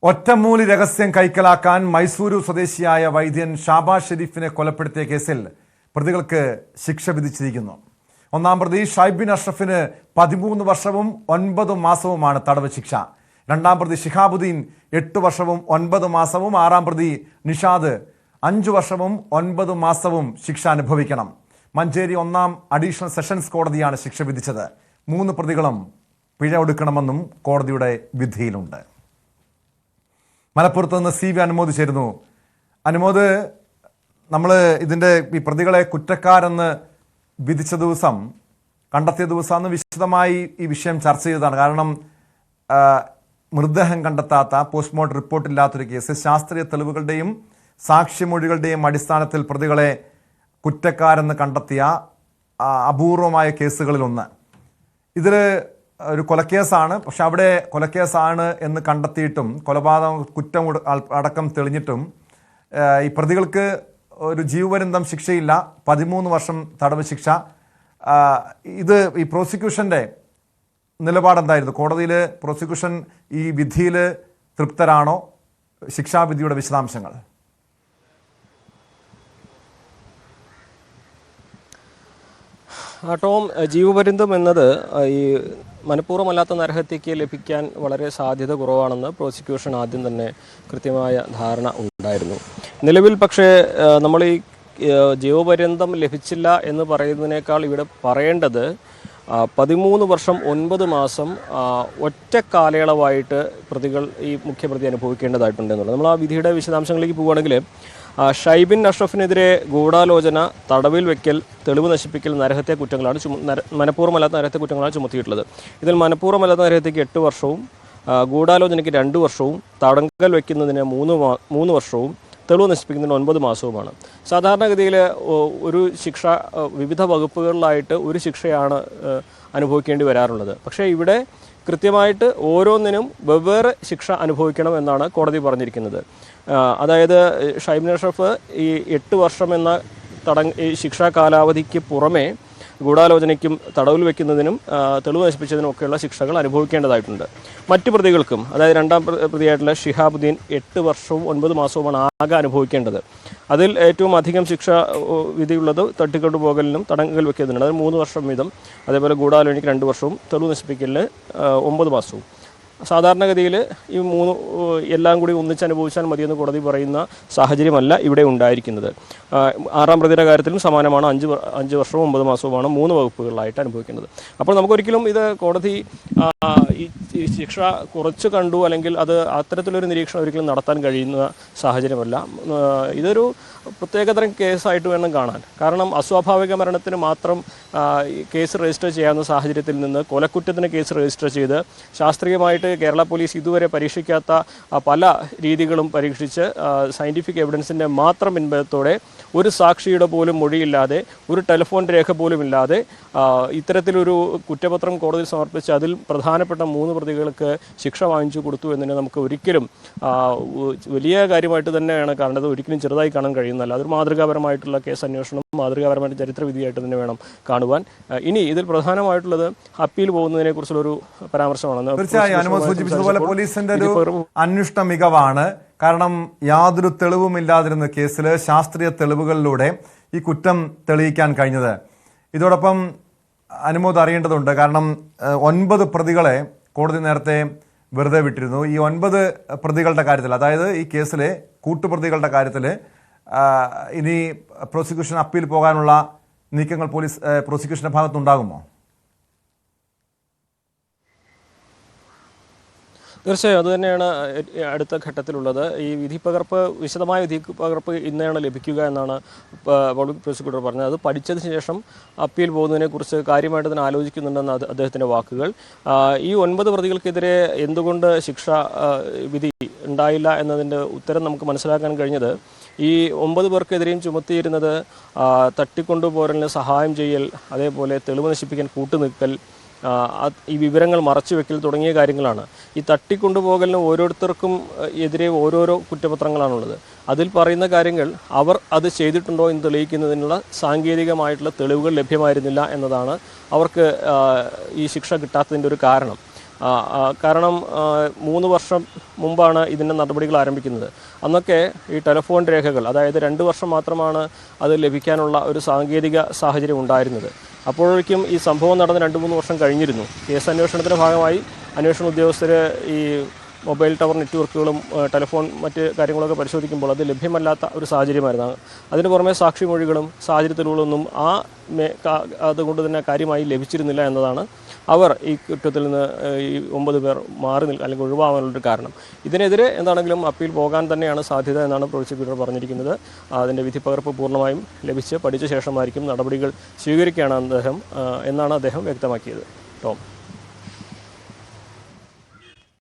ഒറ്റമൂലി രഹസ്യം കൈക്കലാക്കാൻ മൈസൂരു സ്വദേശിയായ വൈദ്യൻ ഷാബാസ് ഷെരീഫിനെ കൊലപ്പെടുത്തിയ കേസിൽ പ്രതികൾക്ക് ശിക്ഷ വിധിച്ചിരിക്കുന്നു. ഒന്നാം പ്രതി ഷൈബിൻ അഷ്റഫിന് 13 വർഷവും 9 മാസവുമാണ് തടവ് ശിക്ഷ. രണ്ടാം പ്രതി ഷിഹാബുദ്ദീൻ 8 വർഷവും 9 മാസവും, ആറാം പ്രതി നിഷാദ് 5 വർഷവും 9 മാസവും ശിക്ഷ അനുഭവിക്കണം. മഞ്ചേരി 1-ാം അഡീഷണൽ സെഷൻസ് കോടതിയാണ് ശിക്ഷ വിധിച്ചത്. 3 പ്രതികളും പിഴ ഒടുക്കണമെന്നും കോടതിയുടെ വിധിയിലുണ്ട്. മലപ്പുറത്ത് നിന്ന് CV അനുമോദ് ചേരുന്നു. അനുമോദ്, നമ്മൾ ഇതിൻ്റെ ഈ പ്രതികളെ കുറ്റക്കാരെന്ന് വിധിച്ച ദിവസം, കണ്ടെത്തിയ ദിവസം അന്ന് വിശദമായി ഈ വിഷയം ചർച്ച ചെയ്തതാണ്. കാരണം മൃതദേഹം കണ്ടെത്താത്ത, പോസ്റ്റ്മോർട്ടം റിപ്പോർട്ടില്ലാത്തൊരു കേസ്, ശാസ്ത്രീയ തെളിവുകളുടെയും സാക്ഷിമൊഴികളുടെയും അടിസ്ഥാനത്തിൽ പ്രതികളെ കുറ്റക്കാരെന്ന് കണ്ടെത്തിയ അപൂർവമായ കേസുകളിലൊന്ന്. ഇതിൽ ഒരു കൊലക്കേസാണ്. പക്ഷെ അവിടെ കൊലക്കേസാണ് എന്ന് കണ്ടെത്തിയിട്ടും, കൊലപാതക കുറ്റം അടക്കം തെളിഞ്ഞിട്ടും ഈ പ്രതികൾക്ക് ഒരു ജീവപര്യന്തം ശിക്ഷയില്ല, 13 വർഷം തടവ് ശിക്ഷ. ഇത് ഈ പ്രോസിക്യൂഷൻ്റെ നിലപാടെന്തായിരുന്നു? കോടതിയിൽ പ്രോസിക്യൂഷൻ ഈ വിധിയിൽ തൃപ്തരാണോ? ശിക്ഷാവിധിയുടെ വിശദാംശങ്ങൾ. ടോം, ജീവപര്യന്തം എന്നത് ഈ മനഃപൂർവ്വമല്ലാത്ത നരഹത്യയ്ക്ക് ലഭിക്കാൻ വളരെ സാധ്യത കുറവാണെന്ന് പ്രോസിക്യൂഷൻ ആദ്യം തന്നെ കൃത്യമായ ധാരണ ഉണ്ടായിരുന്നു. നിലവിൽ പക്ഷേ നമ്മൾ ഈ ജീവപര്യന്തം ലഭിച്ചില്ല എന്ന് പറയുന്നതിനേക്കാൾ ഇവിടെ പറയേണ്ടത് 13 വർഷം 9 മാസം ഒറ്റ കാലയളവായിട്ട് പ്രതികൾ, ഈ മുഖ്യപ്രതി അനുഭവിക്കേണ്ടതായിട്ടുണ്ട് എന്നുള്ളത്. നമ്മൾ ആ വിധിയുടെ വിശദാംശങ്ങളിലേക്ക് പോവുകയാണെങ്കിൽ, ഷൈബിൻ അഷ്റഫിനെതിരെ ഗൂഢാലോചന, തടവിൽ വെക്കൽ, തെളിവ് നശിപ്പിക്കൽ, നരഹത്യ കുറ്റങ്ങളാണ് മനഃപൂർവ്വമല്ലാത്ത നരഹത്യ കുറ്റങ്ങളാണ് ചുമത്തിയിട്ടുള്ളത്. ഇതിൽ മനഃപൂർവ്വമല്ലാത്ത നരഹത്യയ്ക്ക് 8 വർഷവും, ഗൂഢാലോചനയ്ക്ക് 2 വർഷവും, തടങ്കൽ വയ്ക്കുന്നതിന് 3 വർഷവും, തെളിവ് നശിപ്പിക്കുന്നതിന് 9 മാസവുമാണ്. സാധാരണഗതിയിൽ ഒരു ശിക്ഷ വിവിധ വകുപ്പുകളിലായിട്ട് ഒരു ശിക്ഷയാണ് അനുഭവിക്കേണ്ടി വരാറുള്ളത്. പക്ഷേ ഇവിടെ കൃത്യമായിട്ട് ഓരോന്നിനും വെവ്വേറെ ശിക്ഷ അനുഭവിക്കണം എന്നാണ് കോടതി പറഞ്ഞിരിക്കുന്നത്. അതായത് ഷൈബിൻ അഷ്റഫ് ഈ 8 വർഷം എന്ന ഈ ശിക്ഷാ കാലാവധിക്ക് പുറമെ ഗൂഢാലോചനയ്ക്കും തടവിൽ വയ്ക്കുന്നതിനും തെളിവ് നശിപ്പിച്ചതിനും ഒക്കെയുള്ള ശിക്ഷകൾ അനുഭവിക്കേണ്ടതായിട്ടുണ്ട്. മറ്റു പ്രതികൾക്കും, അതായത് രണ്ടാം പ്രതിയായിട്ടുള്ള ഷിഹാബുദ്ദീൻ 8 വർഷവും 9 മാസവുമാണ് ആകെ അനുഭവിക്കേണ്ടത്. അതിൽ ഏറ്റവും അധികം ശിക്ഷ വിധിയുള്ളത് തട്ടിക്കൊണ്ടുപോകലിനും തടങ്കൽ വയ്ക്കുന്നതിനാണ്. അത് 3 വർഷം വീതം. അതേപോലെ ഗൂഢാലോചനയ്ക്ക് 2 വർഷവും, തെളിവ് നശിപ്പിക്കലിന് 9 മാസവും. സാധാരണഗതിയിൽ ഈ 3 എല്ലാം കൂടി ഒന്നിച്ച് അനുഭവിച്ചാൽ മതിയെന്ന് കോടതി പറയുന്ന സാഹചര്യമല്ല ഇവിടെ ഉണ്ടായിരിക്കുന്നത്. ആറാം പ്രതിയുടെ കാര്യത്തിലും സമാനമാണ്. 5 വർഷവും 9 മാസവുമാണ് 3 വകുപ്പുകളിലായിട്ട് അനുഭവിക്കുന്നത്. അപ്പോൾ നമുക്കൊരിക്കലും ഇത് കോടതി ഈ ശിക്ഷ കുറച്ച് കണ്ടു, അല്ലെങ്കിൽ അത് അത്തരത്തിലൊരു നിരീക്ഷണം ഒരിക്കലും നടത്താൻ കഴിയുന്ന സാഹചര്യമല്ല. ഇതൊരു പ്രത്യേകതരം കേസായിട്ട് വേണം കാണാൻ. കാരണം അസ്വാഭാവിക മരണത്തിന് മാത്രം കേസ് രജിസ്റ്റർ ചെയ്യാവുന്ന സാഹചര്യത്തിൽ നിന്ന് കൊലക്കുറ്റത്തിന് കേസ് രജിസ്റ്റർ ചെയ്ത് ശാസ്ത്രീയമായിട്ട് കേരള പോലീസ് ഇതുവരെ പരീക്ഷിക്കാത്ത പല രീതികളും പരീക്ഷിച്ച് സയൻറ്റിഫിക് എവിഡൻസിൻ്റെ മാത്രം പിൻബലത്തോടെ, ഒരു സാക്ഷിയുടെ പോലും മൊഴിയില്ലാതെ, ഒരു ടെലിഫോൺ രേഖ പോലും ഇല്ലാതെ ഇത്തരത്തിലൊരു കുറ്റപത്രം കോടതിയിൽ സമർപ്പിച്ച് അതിൽ പ്രധാനപ്പെട്ട 3 പ്രതികൾക്ക് ശിക്ഷ വാങ്ങിച്ചു കൊടുത്തു എന്നതിനെ നമുക്ക് ഒരിക്കലും വലിയ കാര്യമായിട്ട് തന്നെയാണ് കാണേണ്ടത്. ഒരിക്കലും ചെറുതായി കാണാൻ കഴിയുന്നതല്ല. അതൊരു മാതൃകാപരമായിട്ടുള്ള കേസ് അന്വേഷണം, മാതൃകാപരമായിട്ട് ചരിത്രവിധിയായിട്ട് തന്നെ വേണം കാണുവാൻ. ഇനി ഇതിൽ പ്രധാനമായിട്ടുള്ളത് അപ്പീൽ പോകുന്നതിനെ കുറിച്ചുള്ളൊരു പരാമർശമാണ്. തീർച്ചയായും സൂചിപ്പിച്ചതുപോലെ പോലീസിന്റെ ഒരു അന്വേഷണ മികവാണ്. കാരണം യാതൊരു തെളിവുമില്ലാതിരുന്ന കേസിൽ ശാസ്ത്രീയ തെളിവുകളിലൂടെ ഈ കുറ്റം തെളിയിക്കാൻ കഴിഞ്ഞത്. ഇതോടൊപ്പം അനുമോദ് അറിയേണ്ടതുണ്ട്. കാരണം 9 പ്രതികളെ കോടതി നേരത്തെ വെറുതെ വിട്ടിരുന്നു. ഈ 9 പ്രതികളുടെ കാര്യത്തിൽ, അതായത് ഈ കേസിലെ കൂട്ടുപ്രതികളുടെ കാര്യത്തിൽ ഇനി പ്രോസിക്യൂഷൻ അപ്പീൽ പോകാനുള്ള നീക്കങ്ങൾ പ്രോസിക്യൂഷന്റെ ഭാഗത്തുണ്ടാകുമോ? തീർച്ചയായും അതുതന്നെയാണ് അടുത്ത ഘട്ടത്തിലുള്ളത്. ഈ വിധിപ്പകർപ്പ്, വിശദമായ വിധിപ്പകർപ്പ് ഇന്നാണ് ലഭിക്കുക എന്നാണ് പബ്ലിക് പ്രോസിക്യൂട്ടർ പറഞ്ഞത്. അത് പഠിച്ചതിന് ശേഷം അപ്പീൽ പോകുന്നതിനെക്കുറിച്ച് കാര്യമായിട്ട് തന്നെ ആലോചിക്കുന്നുണ്ടെന്ന് അദ്ദേഹത്തിൻ്റെ വാക്കുകൾ. ഈ 9 പ്രതികൾക്കെതിരെ എന്തുകൊണ്ട് ശിക്ഷ വിധി ഉണ്ടായില്ല എന്നതിൻ്റെ ഉത്തരം നമുക്ക് മനസ്സിലാക്കാൻ കഴിഞ്ഞത്, ഈ 9 പേർക്കെതിരെയും ചുമത്തിയിരുന്നത് തട്ടിക്കൊണ്ടുപോരലിന് സഹായം ചെയ്യൽ, അതേപോലെ തെളിവ് നശിപ്പിക്കാൻ കൂട്ടുനിൽക്കൽ, ഈ വിവരങ്ങൾ മറച്ചുവെക്കൽ തുടങ്ങിയ കാര്യങ്ങളാണ്. ഈ തട്ടിക്കൊണ്ടുപോകലിന് ഓരോരുത്തർക്കും എതിരെ ഓരോരോ കുറ്റപത്രങ്ങളാണുള്ളത്. അതിൽ പറയുന്ന കാര്യങ്ങൾ അവർ അത് ചെയ്തിട്ടുണ്ടോ എന്ന് തെളിയിക്കുന്നതിനുള്ള സാങ്കേതികമായിട്ടുള്ള തെളിവുകൾ ലഭ്യമായിരുന്നില്ല എന്നതാണ് അവർക്ക് ഈ ശിക്ഷ കിട്ടാത്തതിൻ്റെ ഒരു കാരണം. കാരണം 3 വർഷം മുമ്പാണ് ഇതിൻ്റെ നടപടികൾ ആരംഭിക്കുന്നത്. അന്നൊക്കെ ഈ ടെലിഫോൺ രേഖകൾ, അതായത് 2 വർഷം മാത്രമാണ് അത് ലഭിക്കാനുള്ള ഒരു സാങ്കേതിക സാഹചര്യം ഉണ്ടായിരുന്നത്. അപ്പോഴേക്കും ഈ സംഭവം നടന്ന് 2-3 വർഷം കഴിഞ്ഞിരുന്നു. കേസ് അന്വേഷണത്തിൻ്റെ ഭാഗമായി അന്വേഷണ ഉദ്യോഗസ്ഥർ ഈ മൊബൈൽ ടവർ നെറ്റ്വർക്കുകളും ടെലിഫോൺ മറ്റ് കാര്യങ്ങളൊക്കെ പരിശോധിക്കുമ്പോൾ അത് ലഭ്യമല്ലാത്ത ഒരു സാഹചര്യമായിരുന്നു. അതിന് പുറമെ സാക്ഷിമൊഴികളും സാഹചര്യത്തിലുള്ളൊന്നും അതുകൊണ്ട് തന്നെ കാര്യമായി ലഭിച്ചിരുന്നില്ല എന്നതാണ് അവർ ഈ കുറ്റത്തിൽ നിന്ന് ഈ 9 പേർ അല്ലെങ്കിൽ ഒഴിവാകാനുള്ളൊരു കാരണം. ഇതിനെതിരെ എന്താണെങ്കിലും അപ്പീൽ പോകാൻ തന്നെയാണ് സാധ്യത എന്നാണ് പ്രോസിക്യൂട്ടർ പറഞ്ഞിരിക്കുന്നത്. അതിൻ്റെ വിധിപ്പകർപ്പ് പൂർണ്ണമായും ലഭിച്ച് പഠിച്ച ശേഷമായിരിക്കും നടപടികൾ സ്വീകരിക്കുകയാണ് എന്നാണ് അദ്ദേഹം വ്യക്തമാക്കിയത്. ടോം.